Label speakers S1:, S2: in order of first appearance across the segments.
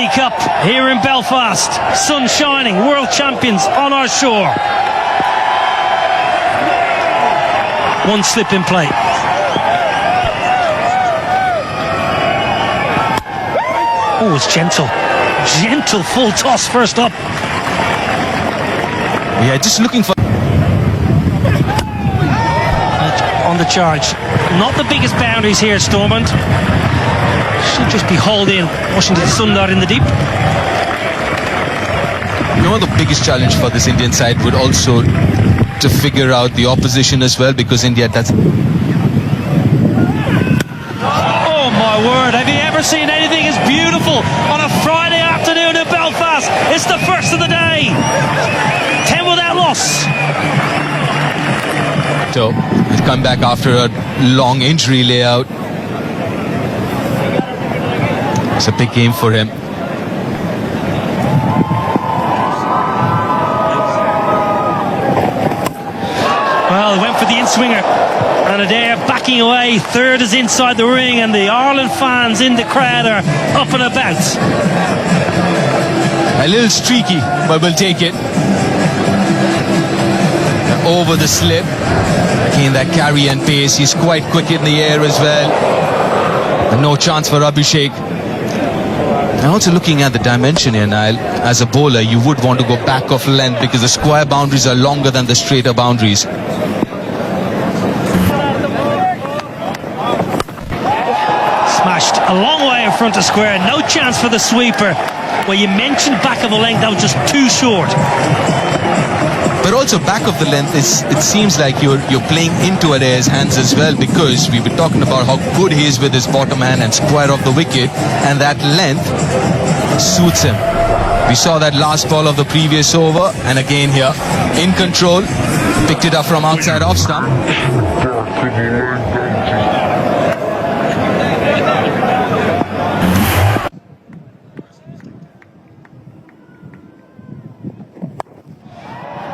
S1: Rugby Cup here in Belfast. Sun shining, world champions on our shore. One slip in play. Oh, it's gentle. Gentle full toss first up.
S2: Yeah, just looking for...
S1: On the charge. Not the biggest boundaries here, Stormont. Should just be hauled in. Washington Sundar in the deep.
S2: You know, the biggest challenge for this Indian side would also to figure out the opposition as well, because India does...
S1: Oh my word, have you ever seen anything as beautiful on a Friday afternoon in Belfast? It's the first of the day. 10 without loss.
S2: So, he's come back after a long injury layout. It's a big game for him.
S1: Well, he went for the in-swinger. And Adair backing away. Third is inside the ring, and the Ireland fans in the crowd are up and about.
S2: A little streaky, but we'll take it. Over the slip. Again, that carry and pace. He's quite quick in the air as well. And no chance for Abhishek. And also looking at the dimension here, Niall, as a bowler, you would want to go back of length because the square boundaries are longer than the straighter boundaries.
S1: Smashed a long way in front of square. No chance for the sweeper. Well, you mentioned back of the length, that was just too short.
S2: But also back of the length, it seems like you're playing into Adair's hands as well, because we were talking about how good he is with his bottom hand and square of the wicket, and that length suits him. We saw that last ball of the previous over, and again here, in control, picked it up from outside off stump.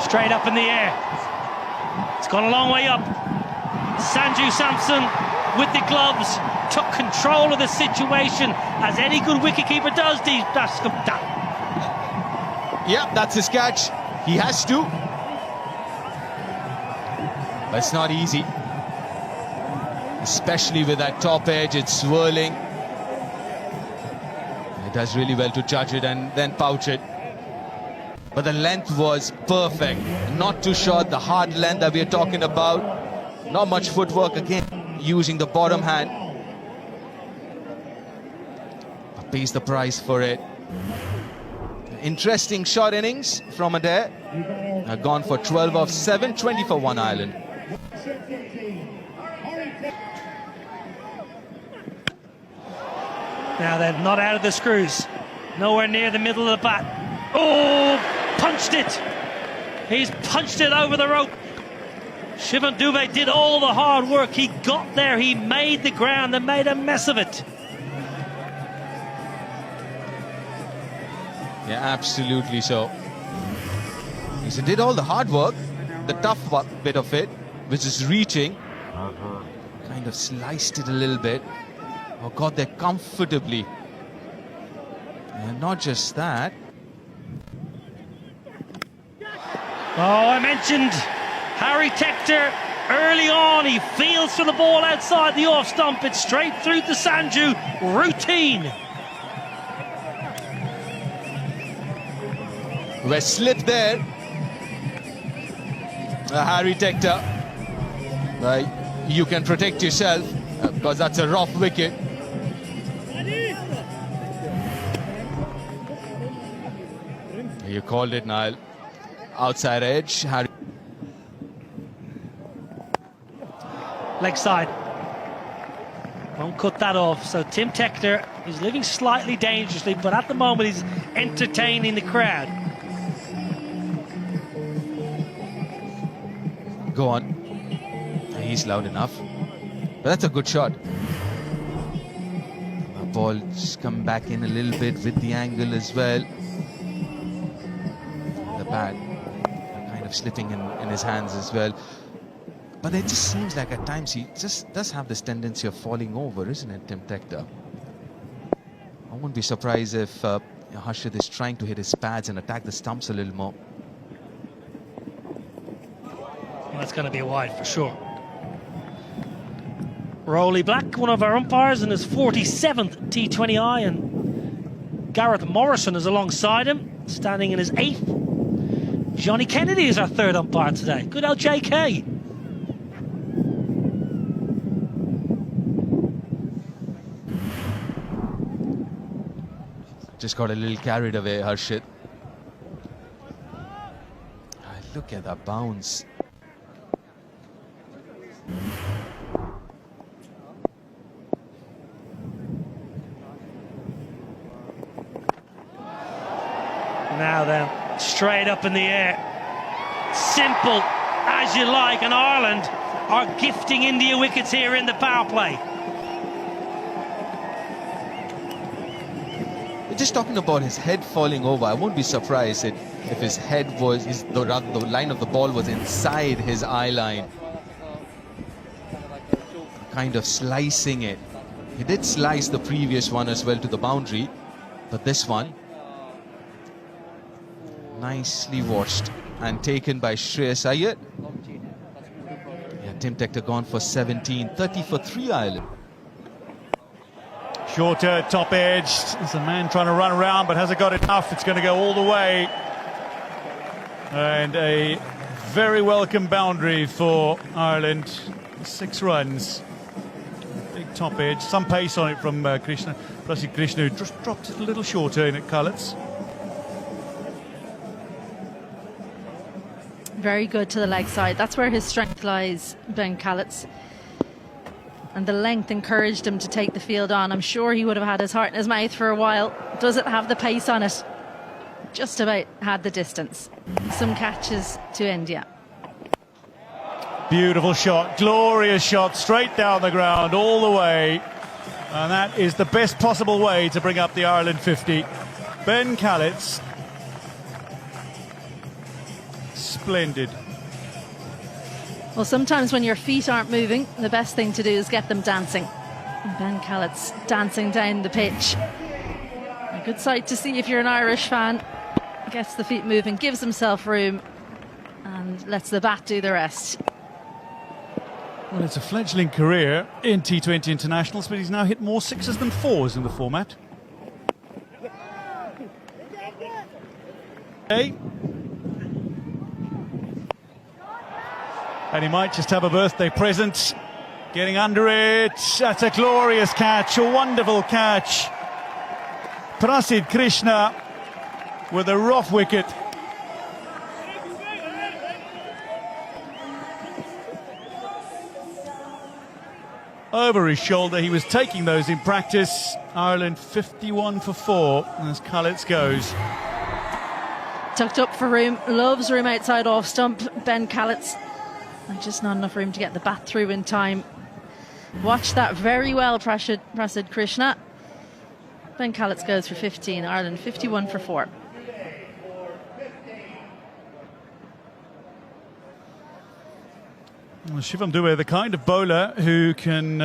S1: Straight up in the air. It's gone a long way up. Sanju Samson with the gloves took control of the situation, as any good wicketkeeper does.
S2: Yeah, that's his catch. He has to. But it's not easy. Especially with that top edge, it's swirling. He does really well to judge it and then pouch it. But the length was perfect. Not too short, the hard length that we're talking about. Not much footwork again, using the bottom hand. But pays the price for it. Interesting short innings from Adair. Gone for 12 of 7, 20 for one Ireland.
S1: Now they're not out of the screws. Nowhere near the middle of the bat. Oh, punched it. He's punched it over the rope. Shivam Dubé did all the hard work. He got there, he made the ground and made a mess of it.
S2: Yeah, absolutely so. He did all the hard work, the tough bit of it, which is reaching. Kind of sliced it a little bit. Oh, got there comfortably. And not just that.
S1: Oh, I mentioned Harry Tector early on. He feels for the ball outside the off stump. It's straight through to Sanju. Routine.
S2: We're slipped there. Harry Tector. You can protect yourself because that's a rough wicket. You called it, Niall. Outside edge, Harry.
S1: Leg side. Won't cut that off. So Tim Tector is living slightly dangerously, but at the moment he's entertaining the crowd.
S2: Go on. He's loud enough. But that's a good shot. The ball just come back in a little bit with the angle as well. The bat kind of slipping in his hands as well. But it just seems like at times he just does have this tendency of falling over, isn't it, Tim Tector? I won't be surprised if Harshit is trying to hit his pads and attack the stumps a little more.
S1: Well, that's going to be a wide for sure. Rowley Black, one of our umpires, in his 47th T20I, and Gareth Morrison is alongside him, standing in his 8th. Johnny Kennedy is our 3rd umpire today. Good old JK.
S2: Just got a little carried away, Harshit. Look at that bounce.
S1: Now then, straight up in the air. Simple as you like, and Ireland are gifting India wickets here in the power play.
S2: Just talking about his head falling over, I won't be surprised if his head was, the line of the ball was inside his eye line. Kind of slicing it. He did slice the previous one as well to the boundary, but this one, nicely watched and taken by Shreyas Iyer. Yeah, Tim Tector gone for 17, 30 for 3 Ireland.
S3: Shorter, top edge. There's a man trying to run around, but hasn't got enough. It's going to go all the way. And a very welcome boundary for Ireland. 6 runs. Big top edge. Some pace on it from Krishna. Prasidh Krishna, who just dropped it a little shorter in at Cullets.
S4: Very good to the leg side. That's where his strength lies, Ben Cullets. And the length encouraged him to take the field on. I'm sure he would have had his heart in his mouth for a while. Does it have the pace on it? Just about had the distance. Some catches to India.
S3: Beautiful shot, glorious shot, straight down the ground, all the way. And that is the best possible way to bring up the Ireland 50. Ben Cullets. Splendid.
S4: Well, sometimes when your feet aren't moving, the best thing to do is get them dancing. And Ben Cullets dancing down the pitch. A good sight to see if you're an Irish fan. Gets the feet moving, gives himself room, and lets the bat do the rest.
S3: Well, it's a fledgling career in T20 internationals, but he's now hit more 6s than 4s in the format. Hey. And he might just have a birthday present. Getting under it. That's a glorious catch, a wonderful catch. Prasidh Krishna with a rough wicket. Over his shoulder, he was taking those in practice. Ireland 51 for 4 as Cullets goes.
S4: Tucked up for room, loves room outside off stump, Ben Cullets. And just not enough room to get the bat through in time. Watch that very well, Prasidh Krishna. Ben Cullets goes for 15, Ireland 51 for 4.
S3: Well, Shivam Dube, the kind of bowler who can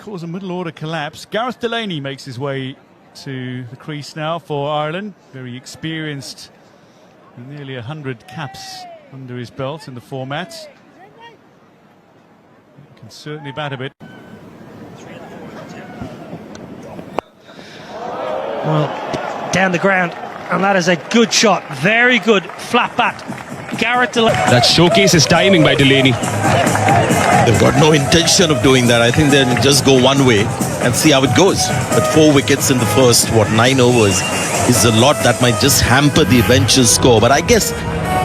S3: cause a middle order collapse. Gareth Delaney makes his way to the crease now for Ireland. Very experienced, with nearly 100 caps under his belt in the format. Can certainly bat a bit.
S1: Well, down the ground, and that is a good shot. Very good flat bat. Gareth Delaney.
S5: That showcases timing by Delaney.
S6: They've got no intention of doing that. I think they'll just go one way and see how it goes. But 4 wickets in the first, 9 overs is a lot that might just hamper the eventual score. But I guess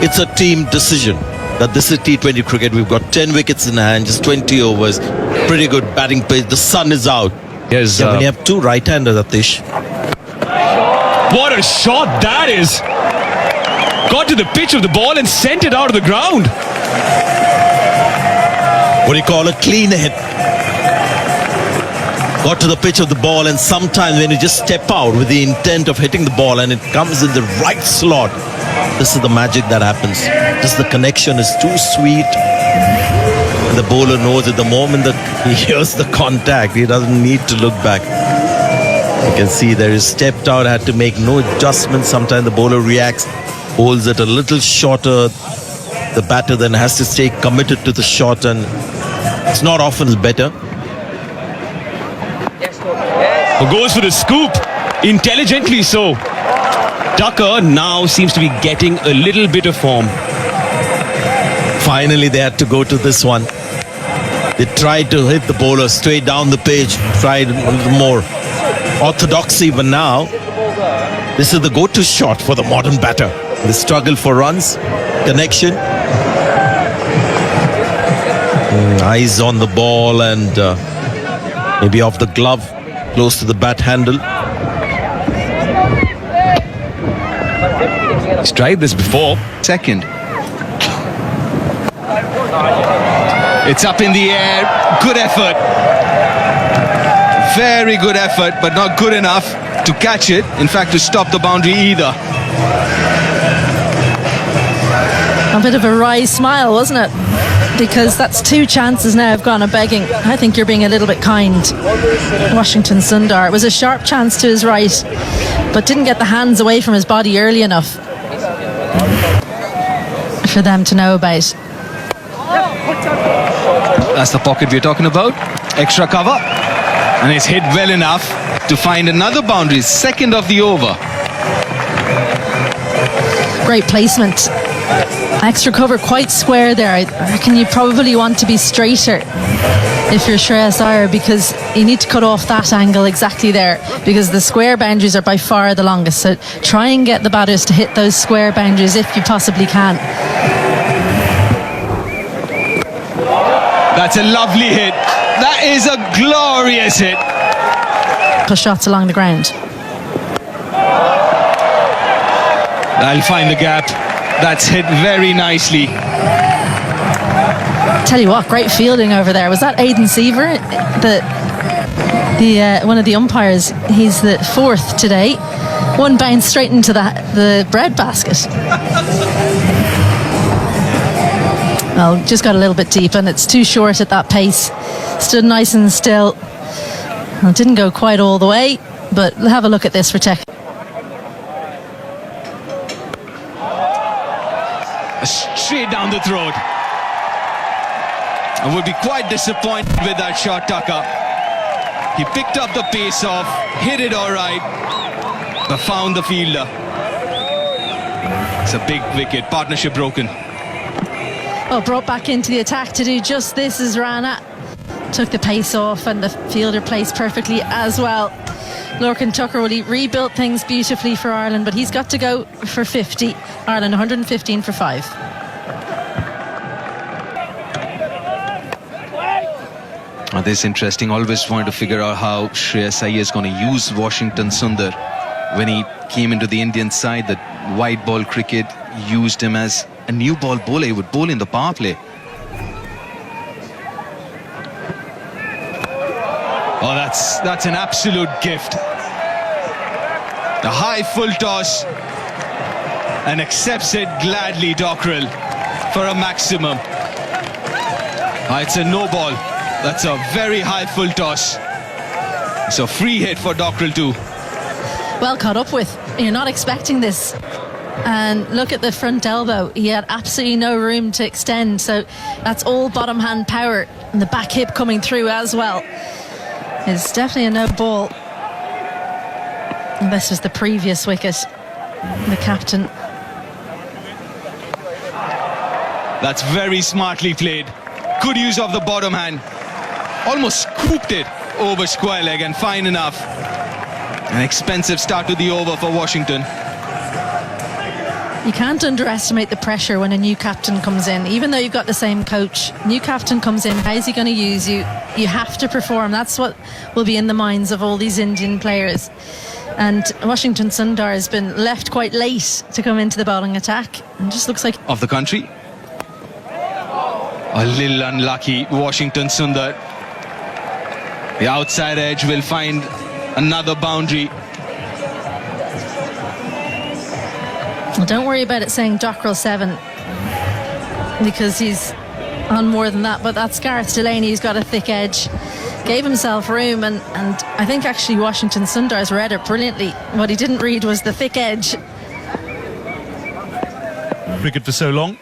S6: it's a team decision. That this is T20 cricket. We've got 10 wickets in hand, just 20 overs. Pretty good batting pace. The sun is out.
S5: Yes,
S6: when you have 2 right-handers, Atish.
S5: What a shot that is! Got to the pitch of the ball and sent it out of the ground.
S6: What do you call a clean hit? Got to the pitch of the ball, and sometimes when you just step out with the intent of hitting the ball and it comes in the right slot, this is the magic that happens. Just the connection is too sweet. And the bowler knows at the moment that he hears the contact, he doesn't need to look back. You can see there is stepped out, had to make no adjustments. Sometimes the bowler reacts, holds it a little shorter. The batter then has to stay committed to the shot, and it's not often better.
S5: Goes for the scoop, intelligently so. Tucker now seems to be getting a little bit of form.
S6: Finally, they had to go to this one. They tried to hit the bowler straight down the pitch, tried a little more orthodoxy, but now this is the go-to shot for the modern batter. The struggle for runs, connection. Eyes on the ball and maybe off the glove, close to the bat handle.
S5: He's tried this before.
S2: Second. It's up in the air. Good effort. Very good effort, but not good enough to catch it. In fact, to stop the boundary either.
S4: A bit of a wry smile, wasn't it? Because that's 2 chances now have gone a begging. I think you're being a little bit kind, Washington Sundar. It was a sharp chance to his right, but didn't get the hands away from his body early enough for them to know about.
S2: That's the pocket we're talking about. Extra cover. And it's hit well enough to find another boundary. Second of the over.
S4: Great placement. Extra cover quite square there. I reckon you probably want to be straighter if you're Shreyas Iyer, because you need to cut off that angle exactly there, because the square boundaries are by far the longest. So try and get the batters to hit those square boundaries if you possibly can.
S2: That's a lovely hit. That is a glorious hit.
S4: Push shots along the ground.
S2: I'll find the gap. That's hit very nicely.
S4: Tell you what, great fielding over there. Was that Aidan Seaver, one of the umpires? He's the 4th today. One bounce straight into the bread basket. Well, just got a little bit deep, and it's too short at that pace. Stood nice and still. Well, it didn't go quite all the way, but have a look at this for tech.
S2: Straight down the throat. I would be quite disappointed with that shot, Tucker. He picked up the pace off, hit it all right, but found the fielder. It's a big wicket. Partnership broken.
S4: Oh, brought back into the attack to do just this as Rana took the pace off, and the fielder placed perfectly as well. Lorcan Tucker, well, he rebuilt things beautifully for Ireland, but he's got to go for 50. Ireland 115 for 5.
S2: Oh, this is interesting. Always wanted to figure out how Shreyas Iyer is going to use Washington Sundar. When he came into the Indian side, the white ball cricket used him as a new ball bowler. He would bowl in the power play. Oh, that's an absolute gift. The high full toss, and accepts it gladly, Dockrell, for a maximum. It's a no ball. That's a very high full toss. It's a free hit for Dockrell too.
S4: Well caught up with. You're not expecting this. And look at the front elbow. He had absolutely no room to extend. So that's all bottom hand power. And the back hip coming through as well. It's definitely a no ball. And this was the previous wicket. The captain.
S2: That's very smartly played. Good use of the bottom hand. Almost scooped it over square leg, and fine enough. An expensive start to the over for Washington.
S4: You can't underestimate the pressure when a new captain comes in. Even though you've got the same coach, new captain comes in, how's he going to use you? You have to perform. That's what will be in the minds of all these Indian players. And Washington Sundar has been left quite late to come into the bowling attack, and just looks like
S2: Of the country. A little unlucky, Washington Sundar. The outside edge will find another boundary.
S4: Well, don't worry about it saying Dockrell 7, because he's on more than that, but that's Gareth Delaney who's got a thick edge. gave himself room, and I think actually Washington Sundars read it brilliantly. What he didn't read was the thick edge.
S3: Cricket for so long.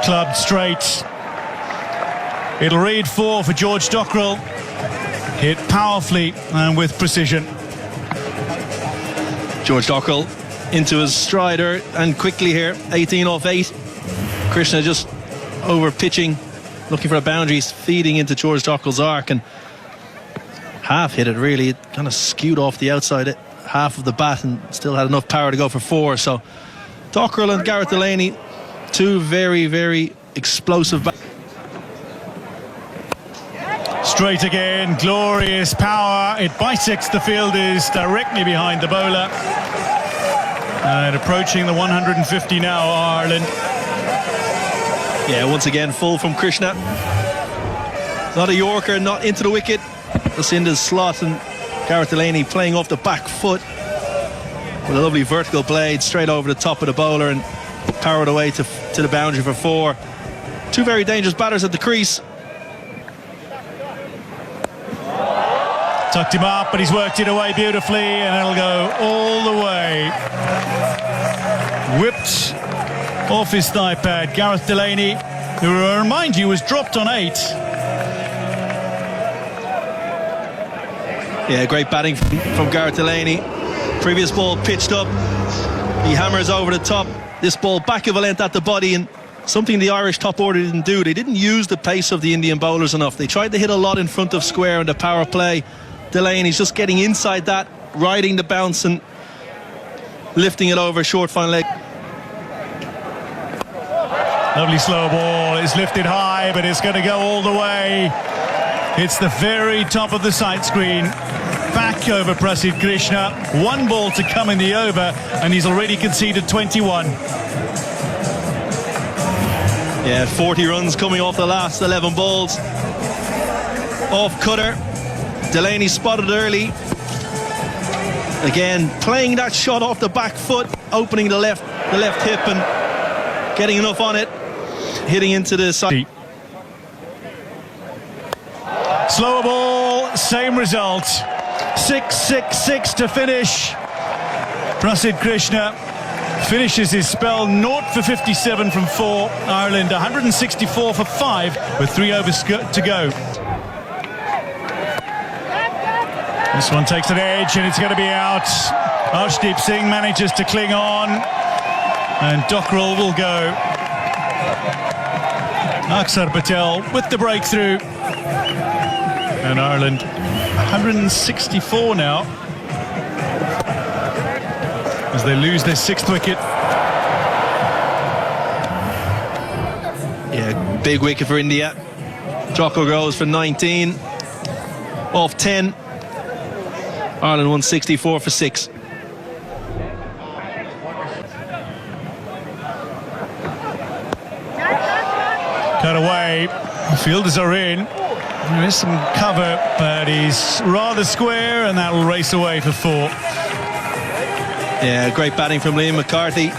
S3: Clubbed straight. It'll read 4 for George Dockrell. Hit powerfully and with precision.
S7: George Dockrell into his strider and quickly here, 18 off 8. Krishna just over pitching, looking for a boundary, feeding into George Dockrell's arc, and half hit it really. It kind of skewed off the outside half of the bat and still had enough power to go for 4. So Dockrell and Gareth Delaney, two very, very explosive bats.
S3: Straight again, glorious power. It bisects the fielders directly behind the bowler. And approaching the 150 now, Ireland.
S7: Yeah, once again, full from Krishna. Not a Yorker, not into the wicket. Just into the slot, and Gareth Delaney playing off the back foot with a lovely vertical blade straight over the top of the bowler and powered away to the boundary for 4. Two very dangerous batters at the crease.
S3: Tucked him up, but he's worked it away beautifully, and it'll go all the way. Whipped off his thigh pad. Gareth Delaney, who I remind you was dropped on 8.
S7: Yeah, great batting from Gareth Delaney. Previous ball pitched up. He hammers over the top. This ball back of a length at the body, and something the Irish top order didn't do. They didn't use the pace of the Indian bowlers enough. They tried to hit a lot in front of square in the power play. Delaney's just getting inside that, riding the bounce and lifting it over short fine leg.
S3: Lovely slow ball. It's lifted high, but it's going to go all the way. It's the very top of the sight screen. Back over Prasidh Krishna. 1 ball to come in the over, and he's already conceded 21.
S7: Yeah, 40 runs coming off the last 11 balls. Off cutter. Delaney spotted early. Again, playing that shot off the back foot, opening the left hip and getting enough on it, hitting into the side.
S3: Slower ball, same result. 6-6-6 to finish. Prasidh Krishna finishes his spell 0 for 57 from 4. Ireland 164 for 5 with 3 overs to go. This one takes an edge and it's going to be out. Arshdeep Singh manages to cling on, and Dockrell will go. Akshar Patel with the breakthrough. And Ireland 164 now as they lose their 6th wicket.
S7: Yeah, big wicket for India. Dockrell goes for 19 off 10. Ireland 164 for 6.
S3: Cut away. The fielders are in. There is some cover, but he's rather square, and that will race away for 4.
S7: Yeah, great batting from Liam McCarthy.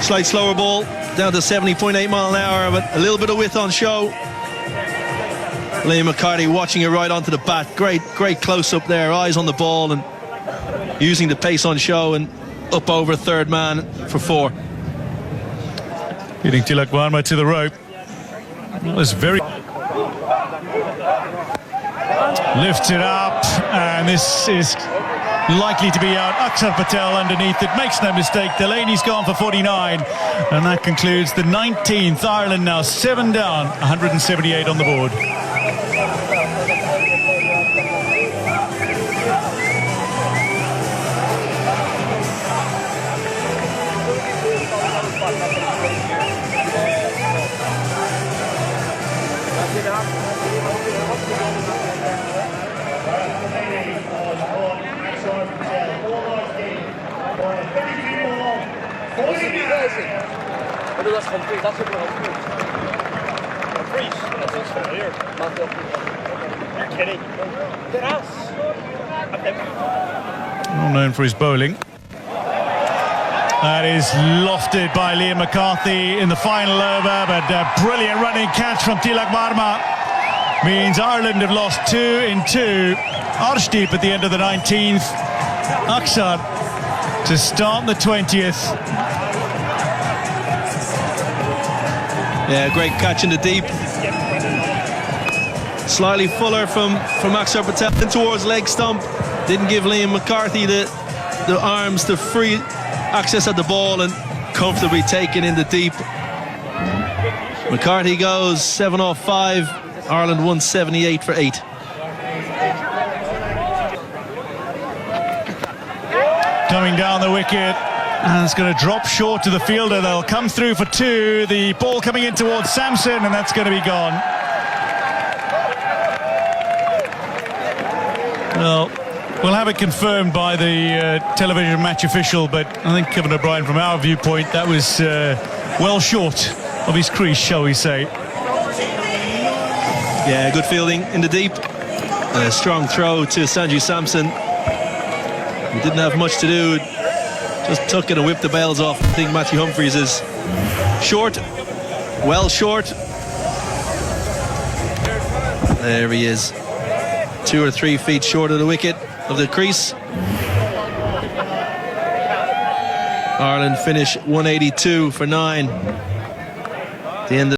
S7: Slight slower ball, down to 70.8 mile an hour, but a little bit of width on show. Liam McCarthy watching it right onto the bat. Great close-up there, eyes on the ball and using the pace on show, and up over 3rd man for 4.
S3: Getting Tilak Varma to the rope. That was very... Lifts it up, and this is likely to be out. Akshar Patel underneath it, makes no mistake. Delaney's gone for 49, and that concludes the 19th. Ireland now 7 down, 178 on the board. Well known for his bowling. That is lofted by Liam McCarthy in the final over, but a brilliant running catch from Tilak Varma means Ireland have lost 2 in 2. Arshdeep at the end of the 19th, Aksar to start the 20th.
S7: Yeah, great catch in the deep. Slightly fuller from Aksar Patel in towards leg stump. Didn't give Liam McCarthy the arms to free access at the ball and comfortably taken in the deep. McCarthy goes 7 off 5. Ireland 178 for 8.
S3: Coming down the wicket, and it's going to drop short to the fielder. They'll come through for 2. The ball coming in towards Samson, and that's going to be gone. Well, we'll have it confirmed by the television match official, but I think Kevin O'Brien, from our viewpoint, that was well short of his crease, shall we say.
S7: Yeah, good fielding in the deep. A strong throw to Sanju Samson. He didn't have much to do. Just took it and whipped the bails off. I think Matthew Humphries is short. Well short. There he is. 2 or 3 feet short of the wicket, of the crease. Ireland finish 182 for 9. The end of